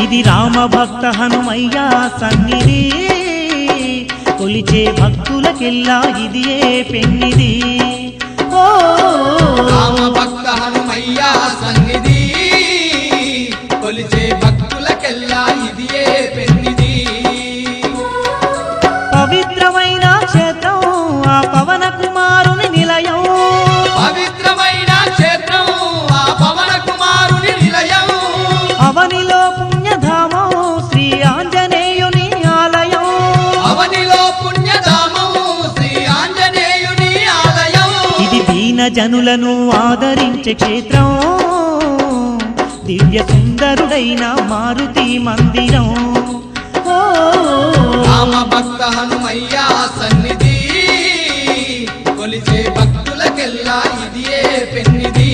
ఇది రామ భక్త హనుమయ్య సన్నిధి కొలిచే భక్తులకెల్లా ఇదియే పెన్నిది ఓ రామ భక్త హనుమయ్య సన్నిధి కొలిచే భక్తులకెల్లా ఇదియే పెన్నిది పవిత్రమైన క్షేత్రం ఆ పవన కుమారుని నిలయం పవిత్రమైన క్షేత్రం ఆ పవన కుమారుని నిలయం అవనిలో పుణ్యధామం శ్రీ ఆంజనేయుని ఆలయం అవనిలో పుణ్యధామం శ్రీ ఆంజనేయుని ఆలయం ఇది దీన జనులను ఆదరించే క్షేత్రం దివ్య సుందరుడైన మారుతి మందిరం ఓ రామ భక్త హనుమయ్య సన్నిధి కొలిచే భక్తులకెల్లా ఇదియే పెన్నిది